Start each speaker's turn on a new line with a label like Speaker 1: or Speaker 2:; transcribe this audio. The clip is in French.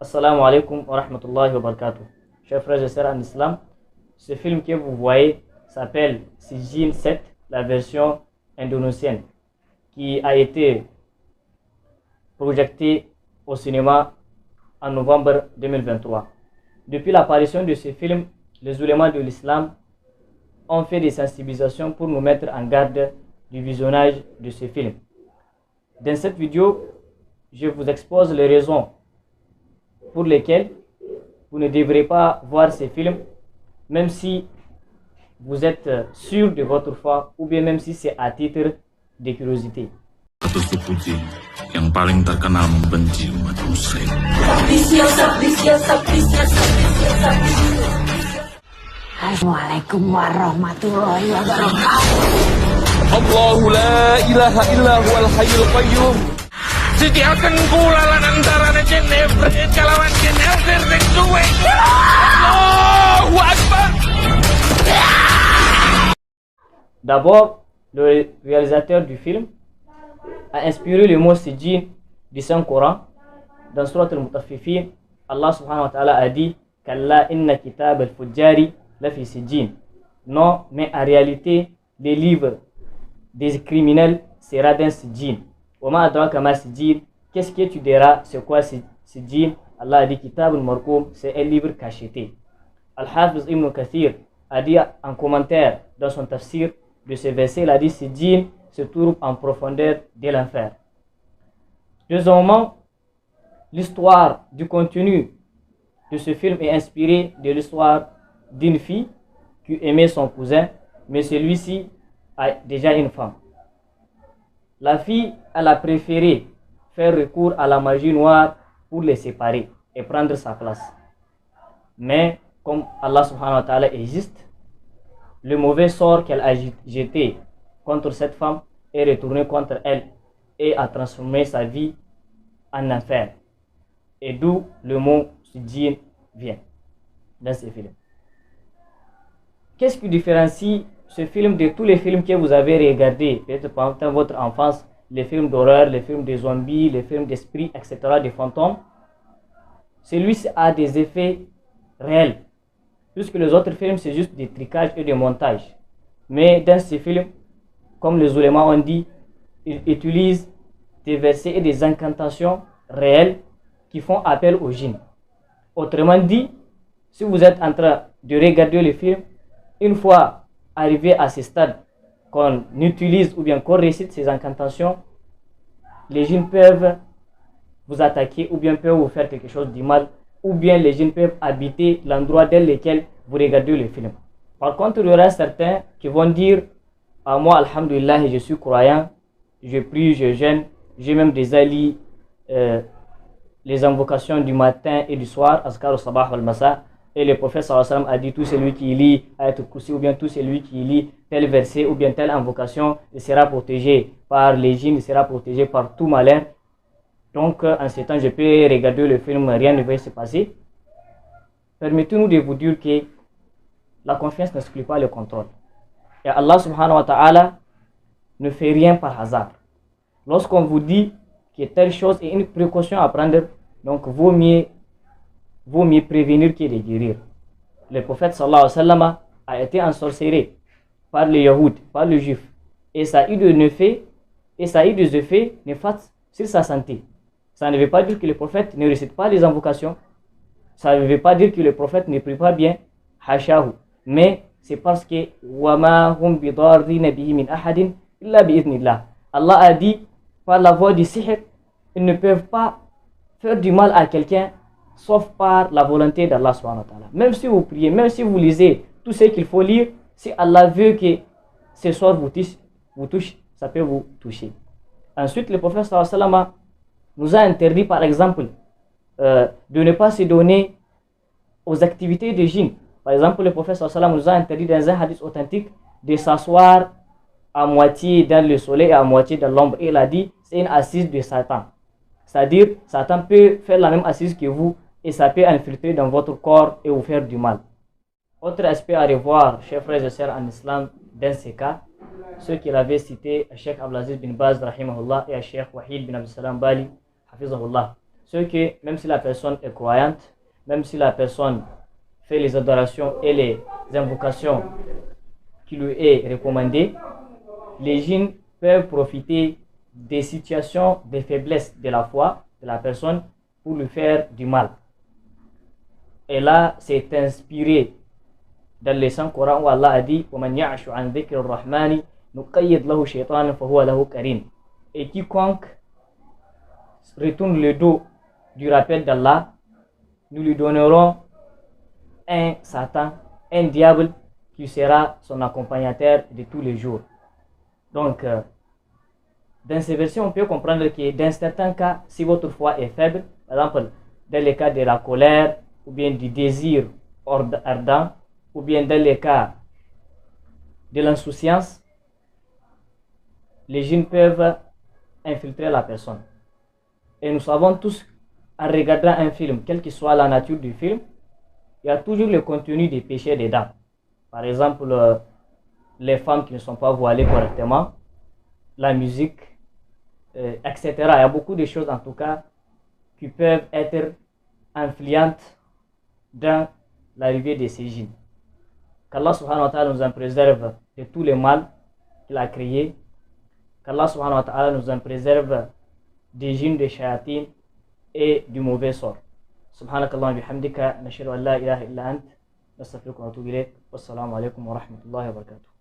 Speaker 1: Assalamu alaikum wa rahmatullahi wa barakatuh. Chers frères et sœurs en islam, ce film que vous voyez s'appelle Sijin 7, la version indonésienne, qui a été projeté au cinéma en novembre 2023. Depuis l'apparition de ce film, les oulémas de l'islam ont fait des sensibilisations pour nous mettre en garde du visionnage de ce film. Dans cette vidéo, je vous expose les raisons pour lesquelles vous ne devrez pas voir ces films, même si vous êtes sûr de votre foi ou bien même si c'est à titre de curiosité.
Speaker 2: Yang paling terkenal membenci umat muslim.
Speaker 3: Assalamualaikum warahmatullahi wabarakatuh.
Speaker 4: Allahu la ilaha illa huwal hayyul qayyum. Sediakan kula lan antara Jennifer kalawan Jennifer sing duwe. Allahu akbar.
Speaker 1: D'abord, le réalisateur du film a inspiré le mot Sijin du Saint-Coran. Dans Surat al-Mutaffifin, Allah subhanahu wa ta'ala a dit Kalla inna kitab al-fujjari la fi Sijin. Non, mais en réalité, les livres des criminels sera dans Sijin. Wama adraka ma Sijin. Qu'est-ce que tu diras? C'est quoi Sijin? Allah a dit Kitab al-Markoum, c'est un livre cacheté. Al-Hafiz Ibn Kathir a dit en commentaire dans son tafsir de ce verset, il a dit Sijin se trouve en profondeur de l'enfer. Deuxièmement, l'histoire du contenu de ce film est inspirée de l'histoire d'une fille qui aimait son cousin, mais celui-ci a déjà une femme. La fille, elle a préféré faire recours à la magie noire pour les séparer et prendre sa place. Mais comme Allah subhanahu wa ta'ala est juste, le mauvais sort qu'elle a jeté contre cette femme est retourné contre elle et a transformé sa vie en enfer. Et d'où le mot Sijin vient dans ce film. Qu'est-ce qui différencie ce film de tous les films que vous avez regardés, peut-être pendant votre enfance, les films d'horreur, les films de zombies, les films d'esprits, etc., des fantômes? Celui-ci a des effets réels, puisque les autres films, c'est juste des trucages et des montages. Mais dans ces films, comme les oulémas ont dit, ils utilisent des versets et des incantations réelles qui font appel aux djinns. Autrement dit, si vous êtes en train de regarder le film, une fois arrivé à ce stade qu'on utilise ou bien qu'on récite ces incantations, les djinns peuvent vous attaquer ou bien peuvent vous faire quelque chose de mal, ou bien les djinns peuvent habiter l'endroit dans lequel vous regardez le film. Par contre, il y aura certains qui vont dire à moi, alhamdulillah, je suis croyant, je prie, je jeûne, j'ai même des alliés, les invocations du matin et du soir, Azkar au Sabah wal Masa, et le prophète sallallahu alayhi wa sallam a dit tout celui qui lit Ayat al-Kursi ou bien tout celui qui lit tel verset ou bien telle invocation, il sera protégé par les djinns, il sera protégé par tout malheur. Donc en ce temps, je peux regarder le film, rien ne va se passer. Permettez-nous de vous dire que la confiance n'exclut pas le contrôle. Et Allah subhanahu wa ta'ala ne fait rien par hasard. Lorsqu'on vous dit que telle chose est une précaution à prendre, donc vaut mieux prévenir que de guérir. Le prophète sallallahu alayhi wa sallam a été ensorcelé par les Yahoud, par les Juifs. Et ça a eu des effets néfastes sur sa santé. Ça ne veut pas dire que le prophète ne récite pas les invocations. Ça ne veut pas dire que le prophète ne prie pas bien. Hashahu. Mais c'est parce que Allah a dit par la voix du sihr, ils ne peuvent pas faire du mal à quelqu'un sauf par la volonté d'Allah subhanahu wa ta'ala. Même si vous priez, même si vous lisez tout ce qu'il faut lire, si Allah veut que ce soir vous touche, ça peut vous toucher. Ensuite, le prophète sallallahu alayhi wa sallam nous a interdit par exemple de ne pas se donner aux activités des djinns. Par exemple, le prophète sallallahu alayhi wa sallam nous a interdit dans un hadith authentique de s'asseoir à moitié dans le soleil et à moitié dans l'ombre. Et il a dit, c'est une assise de Satan. C'est-à-dire, Satan peut faire la même assise que vous et ça peut infiltrer dans votre corps et vous faire du mal. Autre aspect à revoir, chers frères et sœurs en islam, dans ces cas, ceux qu'il avait cités, Cheikh Abdelaziz bin Baz, rahimahullah, et Cheikh Wahid bin Abdel Salam Bali, hafizahullah. c'est que même si la personne est croyante, même si la personne fait les adorations et les invocations qui lui est recommandées, les djinns peuvent profiter des situations de faiblesse de la foi de la personne pour lui faire du mal. Et là, c'est inspiré dans le Saint-Coran où Allah a dit وَمَنْ يَعْشُ عَنْ ذِكْرِ الرَّحْمَنِ نُقَيِّدْ لَهُ شَيْطَانًا فَهُوَ لَهُ قَرِينٌ. Et quiconque retourne le dos du rappel d'Allah, nous lui donnerons un Satan, un diable qui sera son accompagnateur de tous les jours. Donc, dans ces versions, on peut comprendre que dans certains cas, si votre foi est faible, par exemple, dans le cas de la colère, ou bien du désir ardent, ou bien dans le cas de l'insouciance, les djinns peuvent infiltrer la personne. Et nous savons tous, en regardant un film, quelle que soit la nature du film, il y a toujours le contenu des péchés dedans. Par exemple, les femmes qui ne sont pas voilées correctement, la musique, etc. Il y a beaucoup de choses en tout cas qui peuvent être influentes dans l'arrivée de ces djinns. Qu'Allah subhanahu wa ta'ala nous en préserve de tous les mal qu'il a créés. Qu'Allah subhanahu wa ta'ala nous en préserve des djinns, des shayatines et du mauvais sort. Subhanakallah wa bihamdika, nashhadu an la ilaha illa ant, nastaghfiruka wa natubu ilayk. Wassalamu alaikum wa rahmatullahi wa barakatuh.